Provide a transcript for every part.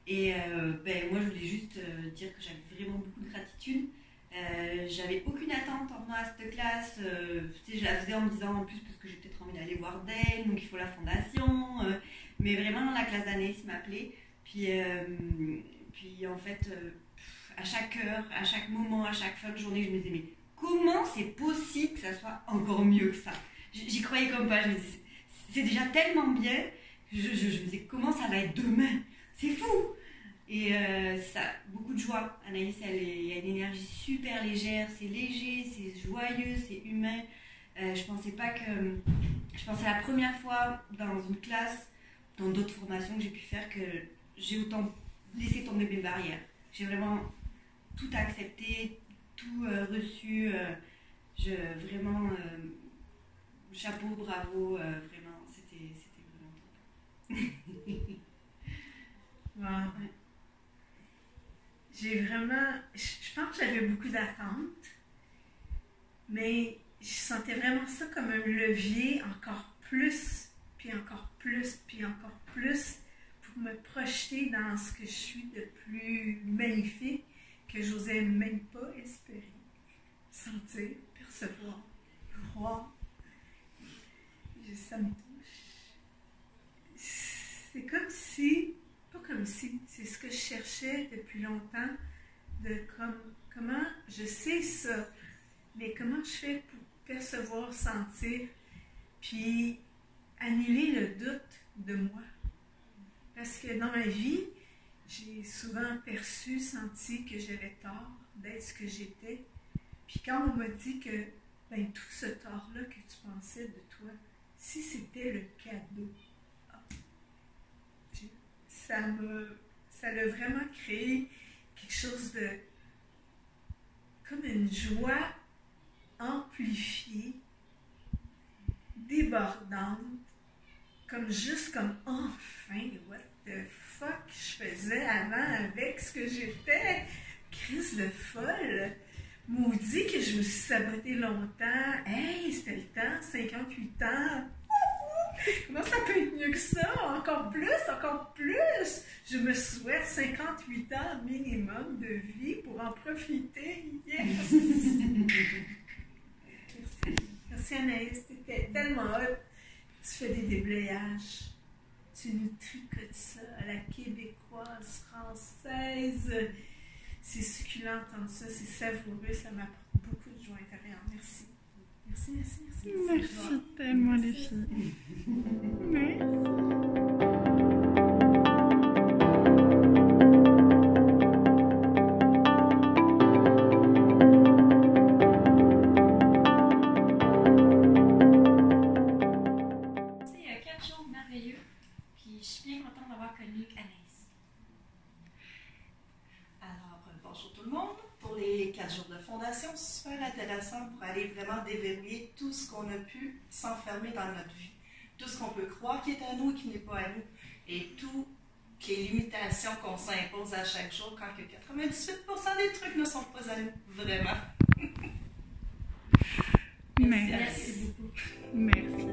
Et moi, je voulais juste dire que j'avais vraiment beaucoup de gratitude. J'avais aucune attente en venant à cette classe. Je la faisais en me disant en plus parce que j'ai peut-être envie d'aller voir d'elle, donc il faut la fondation. Mais vraiment dans la classe d'Anaïs m'appelait. Puis en fait, à chaque heure, à chaque moment, à chaque fin de journée, je me disais mais comment c'est possible que ça soit encore mieux que ça? J'y croyais comme pas. Je me disais c'est déjà tellement bien. Je me disais comment ça va être demain? C'est fou! Et ça, beaucoup de joie. Anaïs, elle a une énergie super légère, c'est léger, c'est joyeux, c'est humain. Je pensais la première fois dans une classe, dans d'autres formations que j'ai pu faire, que j'ai autant laissé tomber mes barrières. J'ai vraiment tout accepté, tout reçu. Vraiment, chapeau, bravo, vraiment, c'était vraiment top. Wow. Je pense que j'avais beaucoup d'attentes, mais je sentais vraiment ça comme un levier encore plus, puis encore plus, puis encore plus, pour me projeter dans ce que je suis de plus magnifique, que j'osais même pas espérer, sentir, percevoir, croire. Ça me touche. C'est comme si... Pas comme si, c'est ce que je cherchais depuis longtemps, de comment je sais ça, mais comment je fais pour percevoir, sentir, puis annuler le doute de moi. Parce que dans ma vie, j'ai souvent perçu, senti que j'avais tort d'être ce que j'étais. Puis quand on m'a dit que tout ce tort-là que tu pensais de toi, si c'était le cadeau, ça a vraiment créé quelque chose de comme une joie amplifiée, débordante, comme enfin, what the fuck je faisais avant avec ce que j'étais, crise de folle, maudit que je me suis sabotée longtemps, hey, c'était le temps, 58 ans. Comment ça peut être mieux que ça? Encore plus! Je me souhaite 58 ans minimum de vie pour en profiter. Yes! Merci Anaïs, t'étais tellement hot. Tu fais des déblayages. Tu nous tricotes ça à la québécoise, française. C'est succulent d'entendre ça, c'est savoureux, ça m'apporte beaucoup de joie intérieure. Merci. Merci tellement les filles. Merci. Je suis bien contente d'avoir connu Anaïs. Alors, bonjour tout le monde. Pour les 4 jours de fondation, super intéressant pour aller vraiment déverrouiller tout ce qu'on a pu s'enfermer dans notre vie. Tout ce qu'on peut croire qui est à nous et qui n'est pas à nous. Et toutes les limitations qu'on s'impose à chaque jour quand que 98% des trucs ne sont pas à nous. Vraiment. Merci beaucoup. Merci.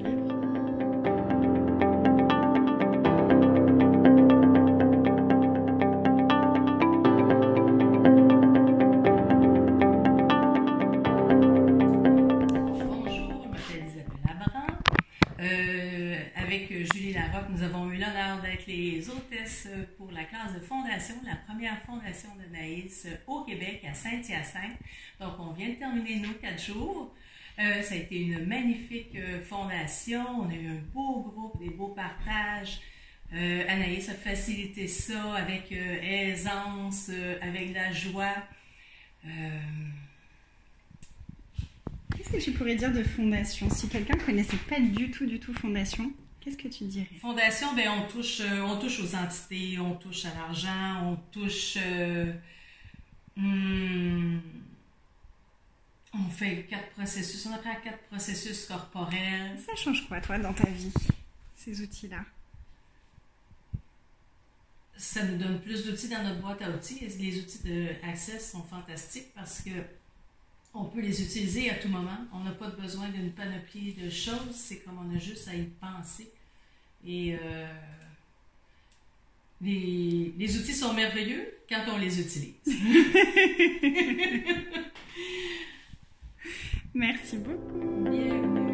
Avec Julie Larocque, nous avons eu l'honneur d'être les hôtesses pour la classe de fondation, la première fondation d'Anaïs au Québec, à Saint-Hyacinthe. Donc, on vient de terminer nos 4 jours. Ça a été une magnifique fondation. On a eu un beau groupe, des beaux partages. Anaïs a facilité ça avec aisance, avec la joie. Qu'est-ce que tu pourrais dire de fondation? Si quelqu'un ne connaissait pas du tout fondation, qu'est-ce que tu dirais? Fondation, on touche aux entités, on touche à l'argent, on touche... on fait 4 processus, on apprend 4 processus corporels. Ça change quoi, toi, dans ta vie, ces outils-là? Ça nous donne plus d'outils dans notre boîte à outils. Les outils de Access sont fantastiques parce que on peut les utiliser à tout moment. On n'a pas besoin d'une panoplie de choses. C'est comme on a juste à y penser. Et Les outils sont merveilleux quand on les utilise. Merci beaucoup. Bienvenue.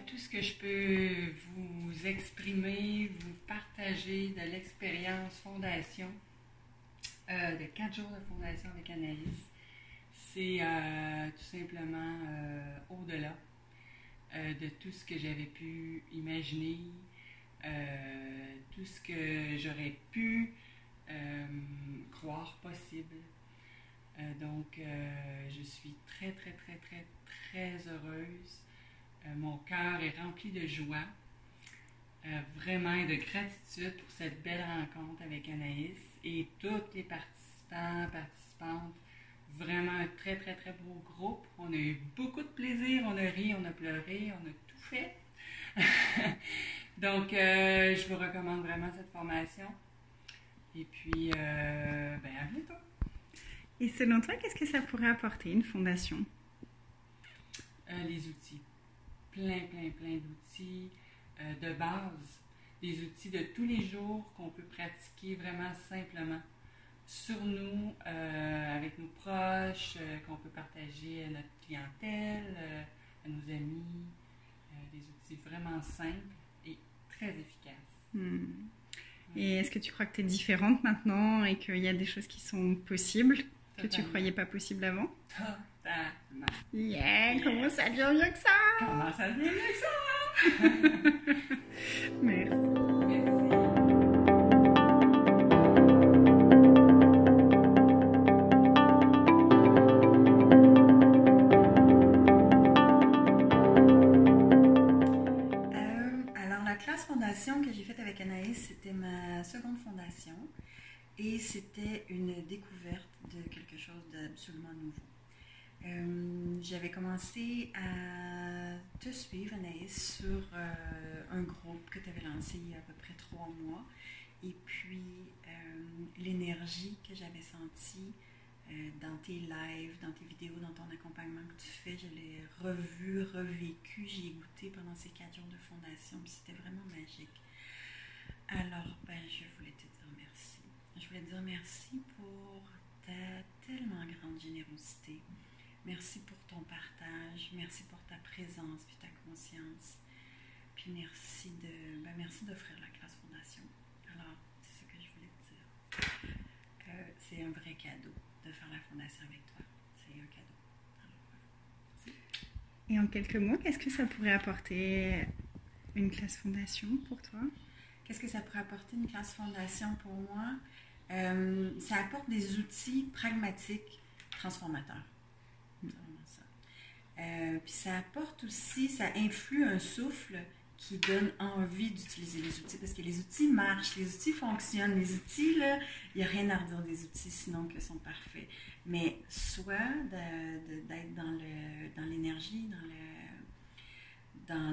Tout ce que je peux vous exprimer, vous partager de l'expérience fondation, de 4 jours de fondation avec Anaïs, c'est tout simplement au-delà de tout ce que j'avais pu imaginer, tout ce que j'aurais pu croire possible. Donc, je suis très, très, très, très, très heureuse. Mon cœur est rempli de joie, vraiment et de gratitude pour cette belle rencontre avec Anaïs et toutes les participantes. Vraiment un très, très, très beau groupe. On a eu beaucoup de plaisir, on a ri, on a pleuré, on a tout fait. Donc, je vous recommande vraiment cette formation. Et puis, à bientôt. Et selon toi, qu'est-ce que ça pourrait apporter, une fondation? Les outils. Plein d'outils de base. Des outils de tous les jours qu'on peut pratiquer vraiment simplement sur nous, avec nos proches, qu'on peut partager à notre clientèle, à nos amis. Des outils vraiment simples et très efficaces. Et est-ce que tu crois que tu es différente maintenant et qu'il y a des choses qui sont possibles que tu ne croyais pas possibles avant? Totalement. Yeah! Comment ça devient mieux que ça? Comment ça devient mieux que ça? Merci. Alors, la classe fondation que j'ai faite avec Anaïs, c'était ma seconde fondation et c'était une découverte de quelque chose d'absolument nouveau. J'avais commencé à te suivre, Anaïs, sur un groupe que tu avais lancé il y a à peu près 3 mois. Et puis, l'énergie que j'avais sentie dans tes lives, dans tes vidéos, dans ton accompagnement que tu fais, je l'ai revu, revécu, j'y ai goûté pendant ces 4 jours de fondation, puis c'était vraiment magique. Alors, je voulais te dire merci. Je voulais te dire merci pour ta tellement grande générosité. Merci pour ton partage, merci pour ta présence puis ta conscience. Puis merci d'offrir la classe fondation. Alors, c'est ce que je voulais te dire. C'est un vrai cadeau de faire la fondation avec toi. C'est un cadeau. Alors, voilà. Et en quelques mots, qu'est-ce que ça pourrait apporter une classe fondation pour toi? Qu'est-ce que ça pourrait apporter une classe fondation pour moi? Ça apporte des outils pragmatiques transformateurs. C'est vraiment ça. Puis ça apporte aussi, ça influe un souffle qui donne envie d'utiliser les outils, parce que les outils marchent, les outils fonctionnent, les outils, là, il n'y a rien à redire des outils sinon qu'ils sont parfaits. Mais soit d'être dans l'énergie, dans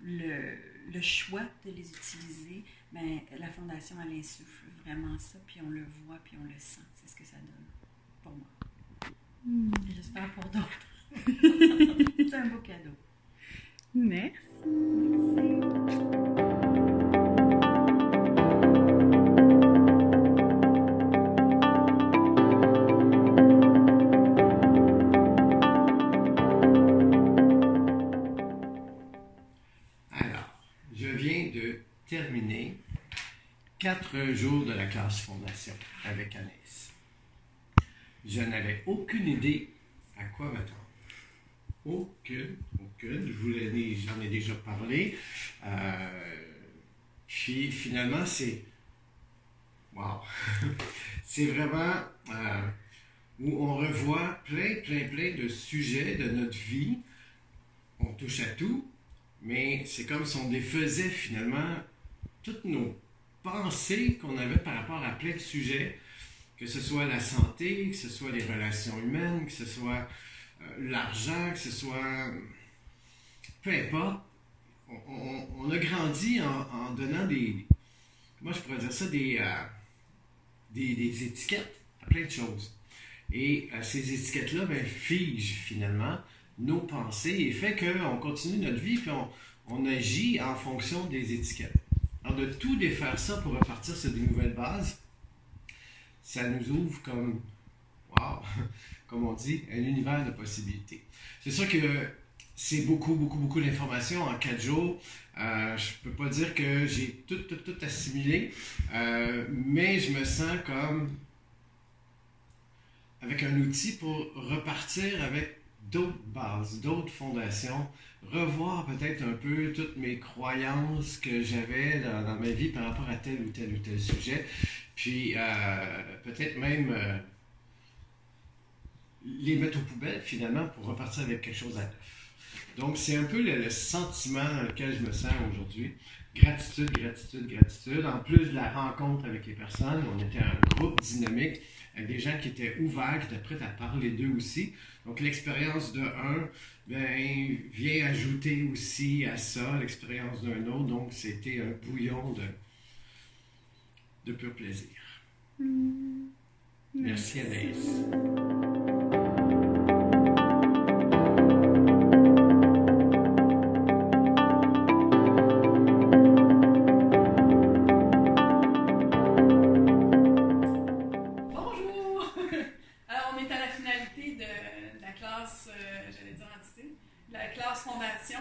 le choix de les utiliser, la fondation, elle insuffle vraiment ça, puis on le voit, puis on le sent. C'est ce que ça donne pour moi. Et j'espère pour d'autres. C'est un beau cadeau. Merci. Alors, je viens de terminer 4 jours de la classe fondation avec Anaïs. Je n'avais aucune idée à quoi m'attendre. Aucune. J'en ai déjà parlé. Puis finalement, c'est... Wow! C'est vraiment où on revoit plein de sujets de notre vie. On touche à tout, mais c'est comme si on défaisait finalement toutes nos pensées qu'on avait par rapport à plein de sujets, que ce soit la santé, que ce soit les relations humaines, que ce soit l'argent, que ce soit... peu importe. On a grandi en donnant des... Comment je pourrais dire ça? des étiquettes à plein de choses. Et ces étiquettes-là figent finalement nos pensées et fait qu'on continue notre vie puis on agit en fonction des étiquettes. Alors de tout défaire ça pour repartir sur des nouvelles bases, ça nous ouvre comme, wow, comme on dit, un univers de possibilités. C'est sûr que c'est beaucoup d'informations en 4 jours. Je ne peux pas dire que j'ai tout assimilé, mais je me sens comme avec un outil pour repartir avec d'autres bases, d'autres fondations, revoir peut-être un peu toutes mes croyances que j'avais dans ma vie par rapport à tel ou tel sujet, puis peut-être même les mettre aux poubelles finalement pour repartir avec quelque chose à neuf. Donc c'est un peu le sentiment dans lequel je me sens aujourd'hui. Gratitude. En plus de la rencontre avec les personnes, on était un groupe dynamique avec des gens qui étaient ouverts, qui étaient prêts à parler d'eux aussi. Donc l'expérience d'un vient ajouter aussi à ça l'expérience d'un autre. Donc c'était un bouillon de pur plaisir. Merci Anaïs. La classe fondation.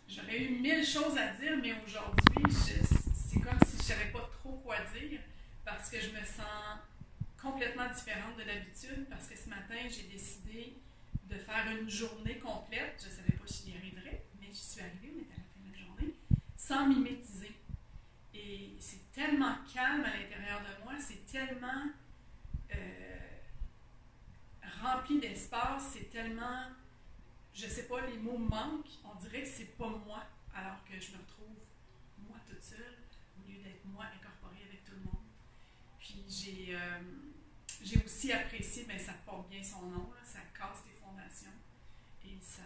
J'aurais eu 1000 choses à dire, mais aujourd'hui, c'est comme si je ne savais pas trop quoi dire parce que je me sens complètement différente de d'habitude parce que ce matin, j'ai décidé de faire une journée complète. Je ne savais pas si j'y arriverais, mais j'y suis arrivée, on était à la fin de la journée, sans mimétiser. Et c'est tellement calme à l'intérieur de moi, c'est tellement rempli d'espace, c'est tellement, je sais pas, les mots manquent, on dirait que c'est pas moi, alors que je me retrouve moi toute seule, au lieu d'être moi incorporée avec tout le monde. Puis j'ai aussi apprécié, mais ça porte bien son nom, là, ça casse les fondations et ça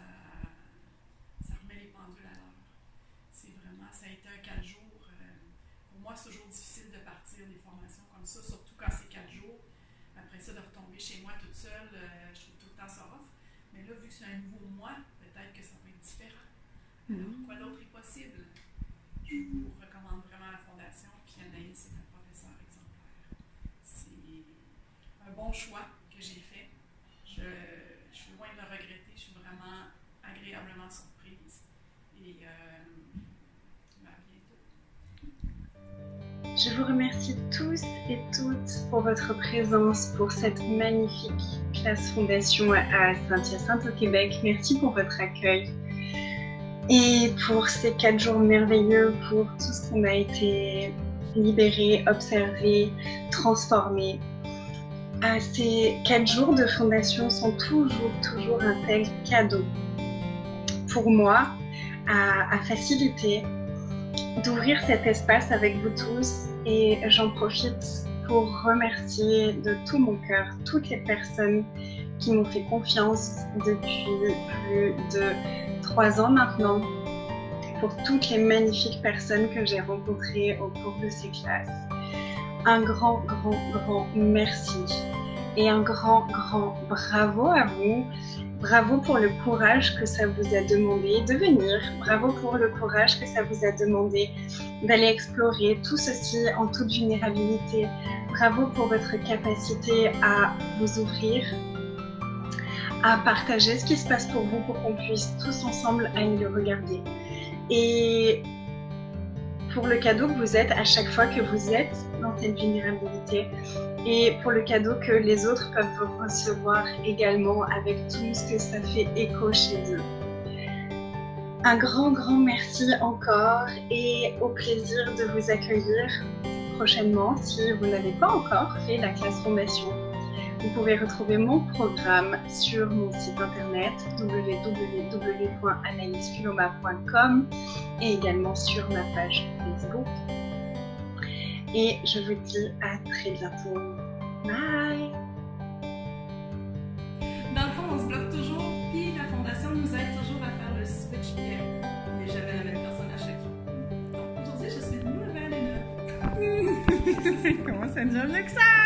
remet les pendules à l'heure. C'est vraiment, ça a été un 4 jours. Pour moi, c'est toujours difficile de partir des formations comme ça, surtout quand c'est 4 jours. Après ça, de retomber chez moi toute seule, je trouve tout le temps ça rough. Mais là, vu que c'est un nouveau moi, peut-être que ça va être différent. Alors, quoi d'autre est possible? Je vous recommande vraiment la fondation. Puis Anaïs, c'est un professeur exemplaire. C'est un bon choix que j'ai fait. Je suis loin de le regretter. Je suis vraiment agréablement surprise. Et à bientôt. Je vous remercie tous et toutes pour votre présence pour cette magnifique classe fondation à Saint-Hyacinthe au Québec. Merci pour votre accueil et pour ces 4 jours merveilleux, pour tout ce qu'on a été libéré, observé, transformé. Ces 4 jours de fondation sont toujours un tel cadeau pour moi à faciliter d'ouvrir cet espace avec vous tous et j'en profite pour remercier de tout mon cœur toutes les personnes qui m'ont fait confiance depuis plus de 3 ans maintenant, pour toutes les magnifiques personnes que j'ai rencontrées au cours de ces classes. Un grand merci et un grand bravo à vous. Bravo pour le courage que ça vous a demandé de venir. Bravo pour le courage que ça vous a demandé d'aller explorer tout ceci en toute vulnérabilité. Bravo pour votre capacité à vous ouvrir, à partager ce qui se passe pour vous pour qu'on puisse tous ensemble aller le regarder. Et pour le cadeau que vous êtes à chaque fois que vous êtes dans cette vulnérabilité, et pour le cadeau que les autres peuvent recevoir également avec tout ce que ça fait écho chez eux. Un grand merci encore et au plaisir de vous accueillir prochainement si vous n'avez pas encore fait la classe fondation. Vous pouvez retrouver mon programme sur mon site internet www.anaïsculoma.com et également sur ma page Facebook. Et je vous dis à très bientôt. Bye! Dans le fond, on se bloque toujours, puis la fondation nous aide toujours à faire le switch, puis on n'est jamais la même personne à chaque jour. Donc aujourd'hui, je suis une nouvelle élève. Comment ça devient mieux que ça?